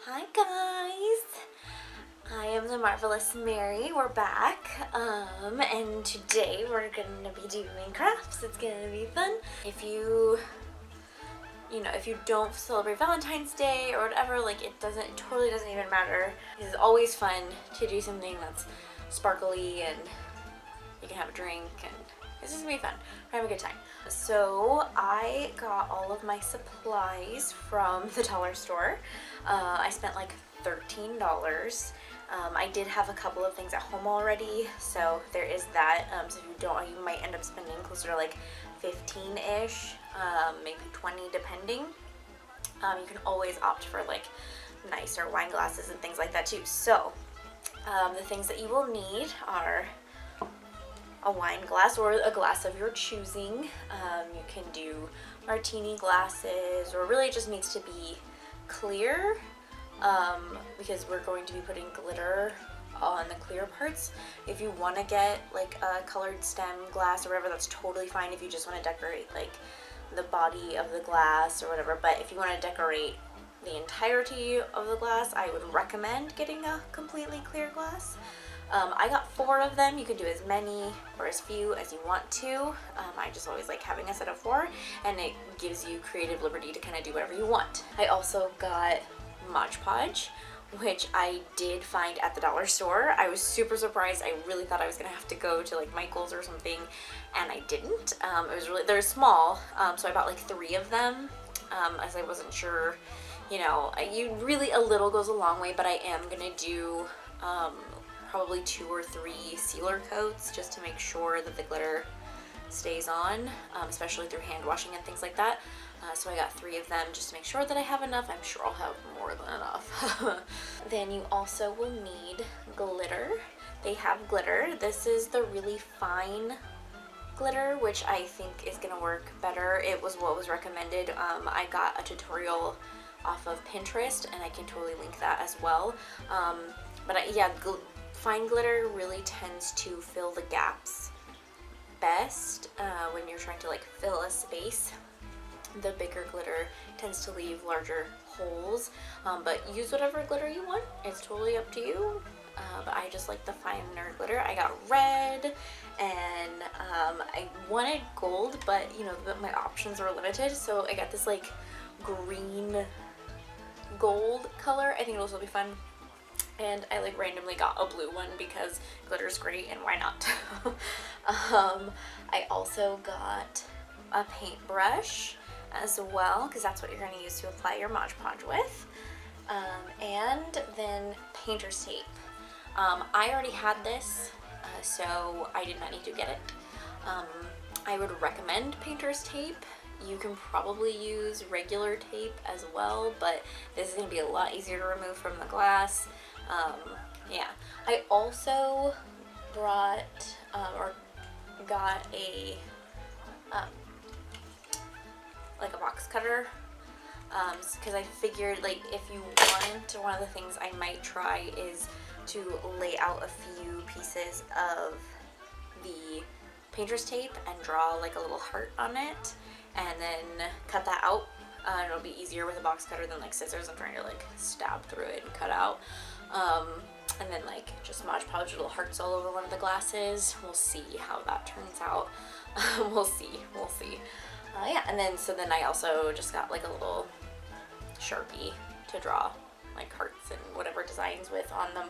Hi guys! I am the Marvelous Mary. We're back. And today we're gonna be doing crafts. It's gonna be fun. If you don't celebrate Valentine's Day or whatever, like it totally doesn't even matter. It's always fun to do something that's sparkly and you can have a drink and it's just gonna be fun. We're having a good time. So I got all of my supplies from the dollar store. I spent like $13. I did have a couple of things at home already, so there is that. So if you don't, you might end up spending closer to like 15-ish, maybe 20 depending. You can always opt for like nicer wine glasses and things like that too. So the things that you will need are a wine glass or a glass of your choosing. You can do martini glasses, or really it just needs to be clear, because we're going to be putting glitter on the clear parts. If you want to get like a colored stem glass or whatever, that's totally fine if you just want to decorate like the body of the glass or whatever. But if you want to decorate the entirety of the glass, I would recommend getting a completely clear glass. I got 4 of them. You can do as many or as few as you want to. I just always like having a set of 4, and it gives you creative liberty to kind of do whatever you want. I also got Mod Podge, which I did find at the dollar store. I was super surprised. I really thought I was gonna have to go to like Michael's or something, and I didn't. They're small, so I bought like 3 of them, as I wasn't sure, a little goes a long way, but I am gonna do probably 2 or 3 sealer coats just to make sure that the glitter stays on, especially through hand washing and things like that. So I got 3 of them just to make sure that I have enough. I'm sure I'll have more than enough. Then you also will need glitter. They have glitter. This is the really fine glitter, which I think is gonna work better. It was what was recommended. I got a tutorial off of Pinterest, and I can totally link that as well. Fine glitter really tends to fill the gaps best when you're trying to like fill a space. The bigger glitter tends to leave larger holes, but use whatever glitter you want. It's totally up to you. But I just like the finer glitter. I got red, and I wanted gold, but my options were limited, so I got this like green gold color. I think it'll also be fun. And I like randomly got a blue one because glitter's great and why not. I also got a paintbrush as well, because that's what you're going to use to apply your Mod Podge with. And then painter's tape. I already had this, so I did not need to get it. I would recommend painter's tape. You can probably use regular tape as well, but this is going to be a lot easier to remove from the glass. I also brought or got a like a box cutter, because I figured like if you want, one of the things I might try is to lay out a few pieces of the painter's tape and draw like a little heart on it, and then cut that out. It'll be easier with a box cutter than like scissors. I'm trying to like stab through it and cut out. And then like just Mod Podge little hearts all over one of the glasses. We'll see how that turns out. We'll see. And then I also just got like a little Sharpie to draw like hearts and whatever designs with on them,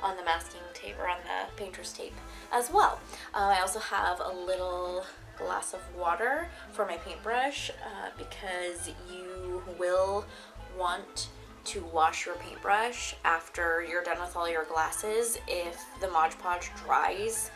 on the masking tape or on the painter's tape as well. I also have a little glass of water for my paintbrush, because you will want to wash your paintbrush after you're done with all your glasses. If the Mod Podge dries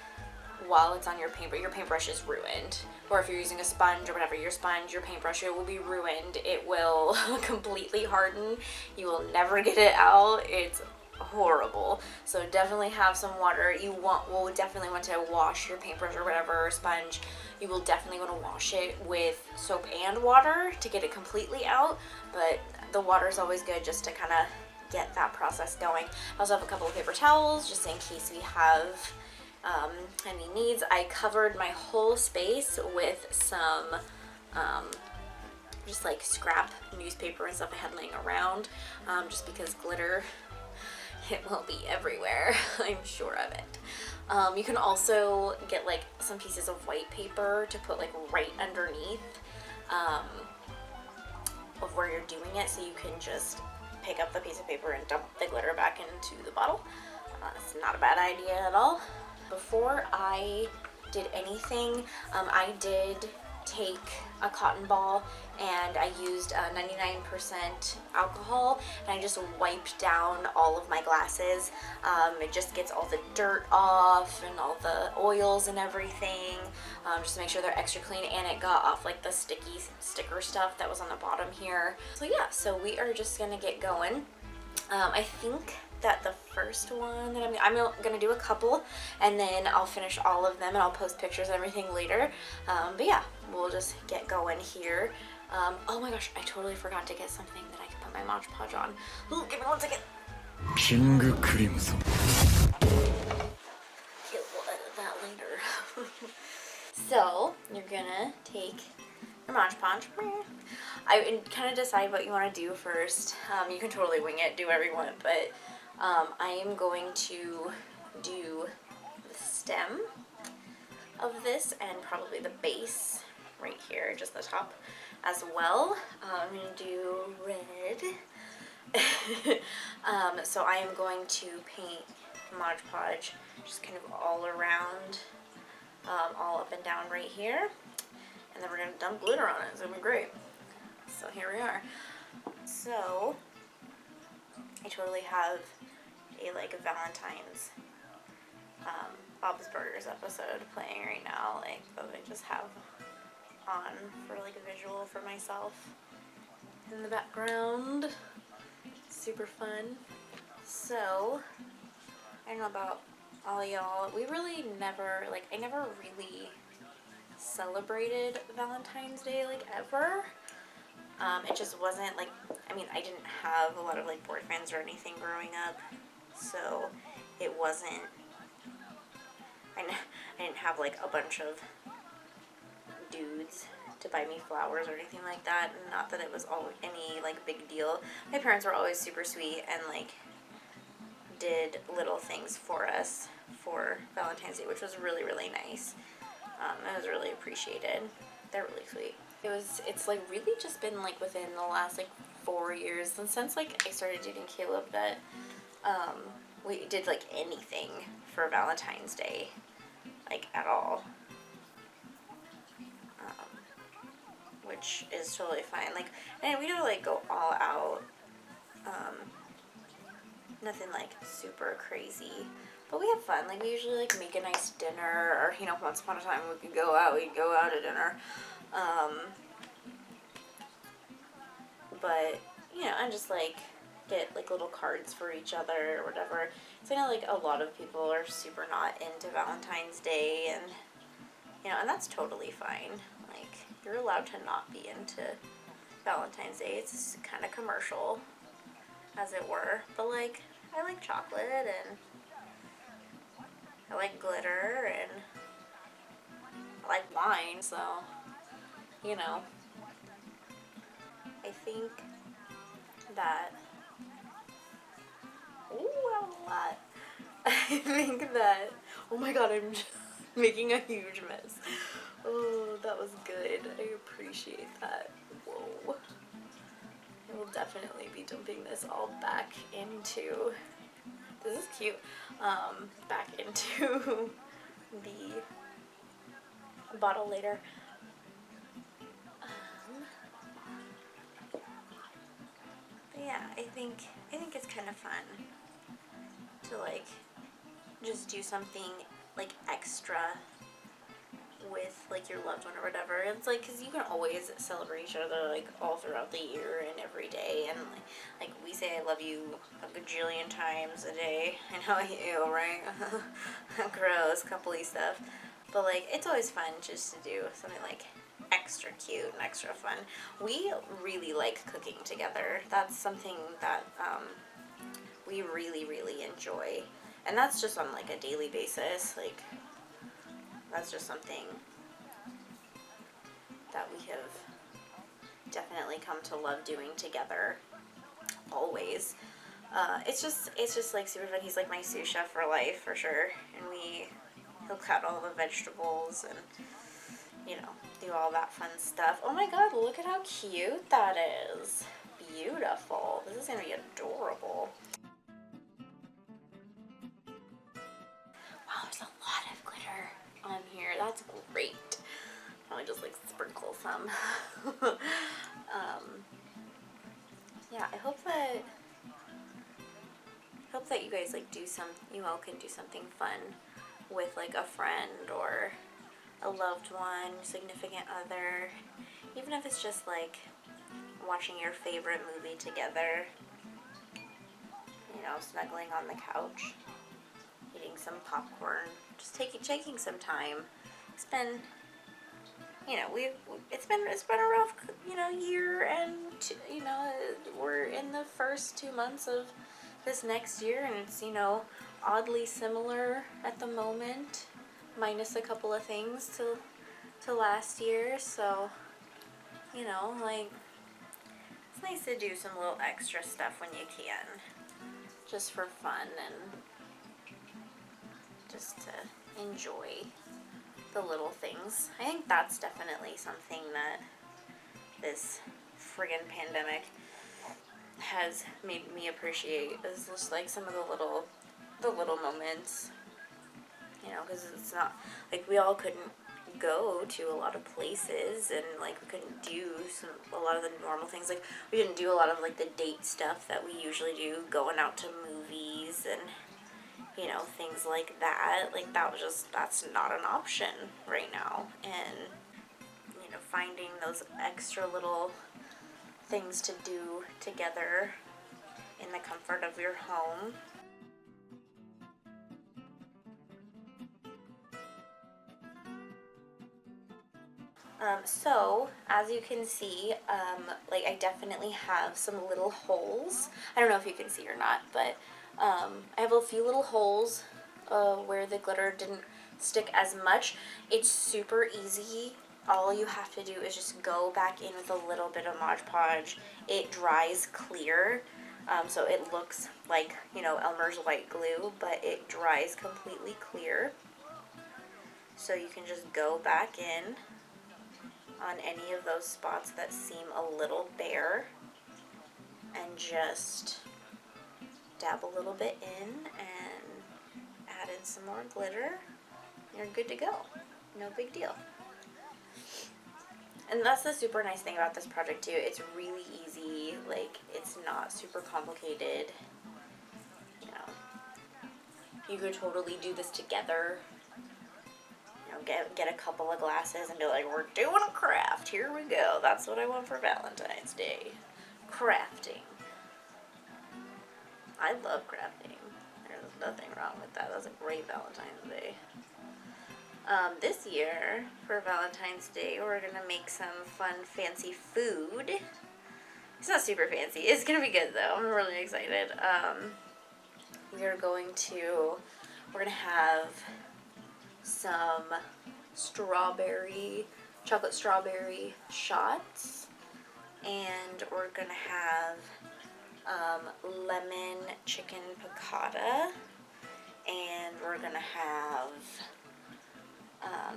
while it's on your paintbrush is ruined. Or if you're using a sponge or whatever, your paintbrush, it will be ruined. It will completely harden. You will never get it out. It's horrible. So definitely have some water. Will definitely want to wash your paintbrush or whatever, or sponge. You will definitely want to wash it with soap and water to get it completely out, but the water is always good just to kind of get that process going. I also have a couple of paper towels just in case we have any needs. I covered my whole space with some just like scrap newspaper and stuff I had laying around, just because glitter, it will be everywhere. I'm sure of it. You can also get like some pieces of white paper to put like right underneath of where you're doing it, so you can just pick up the piece of paper and dump the glitter back into the bottle. It's not a bad idea at all. Before I did anything, I did take a cotton ball and I used 99% alcohol, and I just wiped down all of my glasses. It just gets all the dirt off and all the oils and everything, just to make sure they're extra clean, and it got off like the sticky sticker stuff that was on the bottom here. So yeah, so we are just gonna get going. I think that the first one that I'm gonna do a couple, and then I'll finish all of them and I'll post pictures and everything later. But yeah, we'll just get going here. Oh my gosh, I totally forgot to get something that I can put my Mod Podge on. Ooh, give me 1 second. King Crimson. Okay, we'll edit that later. So you're gonna take your Mod Podge. I kind of decide what you want to do first. You can totally wing it, do whatever you want, but I am going to do the stem of this and probably the base right here, just the top as well. I'm going to do red. So I am going to paint Mod Podge just kind of all around, all up and down right here. And then we're going to dump glitter on it. It's going to be great. So here we are. So I totally have a like Valentine's Bob's Burgers episode playing right now, like that I just have on for like a visual for myself in the background. Super fun. So I don't know about all y'all, we really never, like I never really celebrated Valentine's Day like ever. It just wasn't like, I mean, I didn't have a lot of like boyfriends or anything growing up, so it wasn't, I didn't have like a bunch of dudes to buy me flowers or anything like that. Not that it was all any like big deal. My parents were always super sweet and like did little things for us for Valentine's Day, which was really, really nice. It was really appreciated. They're really sweet. It's like really just been like within the last like 4 years, and since like I started dating Caleb, that we did like anything for Valentine's Day, like at all, which is totally fine. Like, and we don't like go all out, nothing like super crazy, but we have fun. Like we usually like make a nice dinner, or you know, once upon a time we could go out, we'd go out to dinner. But, you know, and just, like, get, like, little cards for each other or whatever. So I know, like, a lot of people are super not into Valentine's Day, and, you know, and that's totally fine. Like, you're allowed to not be into Valentine's Day. It's kind of commercial, as it were. But, like, I like chocolate, and I like glitter, and I like wine, so, you know. I think that, ooh, a lot. I think that, oh my god, I'm just making a huge mess. Oh, that was good. I appreciate that. Whoa. I will definitely be dumping this all back into, this is cute, back into the bottle later. Yeah, I think it's kind of fun to like just do something like extra with like your loved one or whatever. It's like, because you can always celebrate each other like all throughout the year and every day, and like we say I love you a gajillion times a day. I know, you right? Gross, coupley stuff, but like it's always fun just to do something like extra cute and extra fun. We really like cooking together. That's something that we really, really enjoy, and that's just on like a daily basis. Like that's just something that we have definitely come to love doing together. Always. It's just like super fun. He's like my sous chef for life for sure, and he'll cut all the vegetables and do all that fun stuff. Oh my god, look at how cute that is. Beautiful. This is gonna be adorable. Wow, there's a lot of glitter on here. That's great. Probably just like sprinkle some. Yeah, I hope that you guys like you all can do something fun with like a friend or a loved one, significant other, even if it's just like watching your favorite movie together, snuggling on the couch, eating some popcorn, just taking some time. It's been it's been a rough year, and we're in the first 2 months of this next year, and it's oddly similar at the moment, minus a couple of things to last year. So like, it's nice to do some little extra stuff when you can, just for fun and just to enjoy the little things. I think that's definitely something that this friggin' pandemic has made me appreciate, is just like some of the little moments, because it's not like we all couldn't go to a lot of places, and like we couldn't do a lot of the normal things. Like we didn't do a lot of like the date stuff that we usually do, going out to movies and things like that. Like that's not an option right now. And finding those extra little things to do together in the comfort of your home. So as you can see, like I definitely have some little holes. I don't know if you can see or not, but I have a few little holes where the glitter didn't stick as much. It's super easy. All you have to do is just go back in with a little bit of Mod Podge. It dries clear, so it looks like Elmer's white glue, but it dries completely clear. So you can just go back in on any of those spots that seem a little bare and just dab a little bit in and add in some more glitter. You're good to go. No big deal. And that's the super nice thing about this project too. It's really easy. Like, it's not super complicated. You could totally do this together. Get a couple of glasses and be like, we're doing a craft. Here we go. That's what I want for Valentine's Day. Crafting. I love crafting. There's nothing wrong with that. That's a great Valentine's Day. This year, for Valentine's Day, we're going to make some fun, fancy food. It's not super fancy. It's going to be good, though. I'm really excited. We're going to have some chocolate strawberry shots, and we're going to have lemon chicken piccata, and we're going to have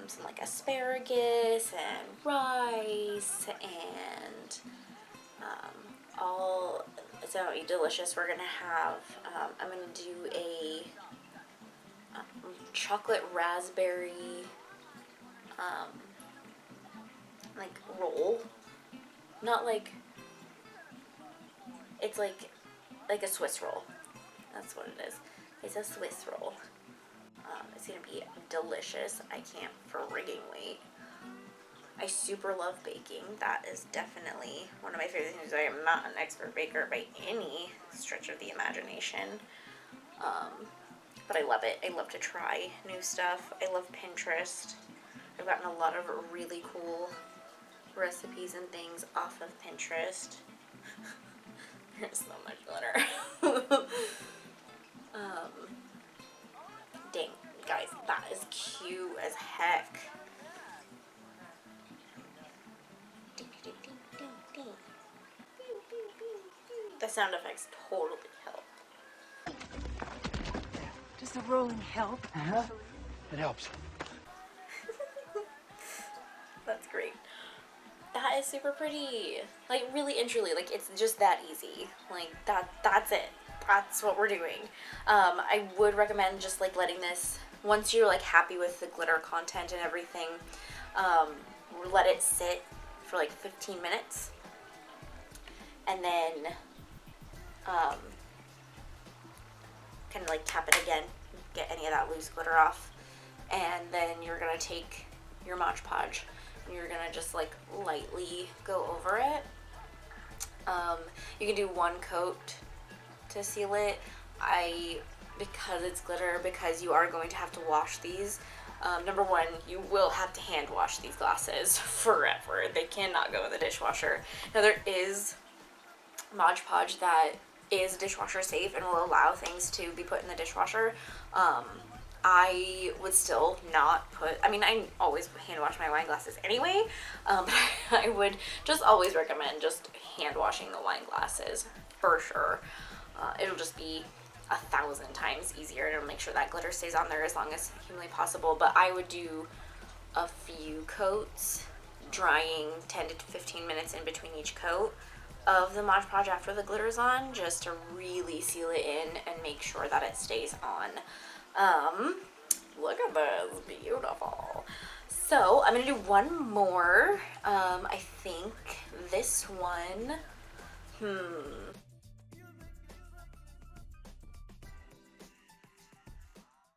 some like asparagus and rice, and it's gonna be delicious. We're gonna have I'm gonna do a chocolate raspberry like roll, not like, it's like a Swiss roll. That's what it is. It's a Swiss roll. It's gonna be delicious. I can't frigging wait. I super love baking. That is definitely one of my favorite things. I am not an expert baker by any stretch of the imagination. But I love it. I love to try new stuff. I love Pinterest. I've gotten a lot of really cool recipes and things off of Pinterest. There's so much glitter. Dang, guys, that is cute as heck. sound effects totally help. Does the rolling help? It helps. That's great. That is super pretty. Like, really and truly, like, it's just that easy. Like, that's it. That's what we're doing. I would recommend just, like, letting this, once you're, like, happy with the glitter content and everything, let it sit for, like, 15 minutes. And then, kind of, like, tap it again, get any of that loose glitter off. And then you're going to take your Mod Podge and you're going to just, like, lightly go over it. You can do one coat to seal it. Because it's glitter, because you are going to have to wash these, number one, you will have to hand wash these glasses forever. They cannot go in the dishwasher. Now, there is Mod Podge that is dishwasher safe and will allow things to be put in the dishwasher. I would still not put, I mean, I always hand wash my wine glasses anyway, but I would just always recommend just hand washing the wine glasses for sure. It'll just be 1,000 times easier, and it'll make sure that glitter stays on there as long as humanly possible. But I would do a few coats, drying 10 to 15 minutes in between each coat of the Mod Podge after the glitter's on, just to really seal it in and make sure that it stays on. Look at this, beautiful. So I'm gonna do one more. I think this one,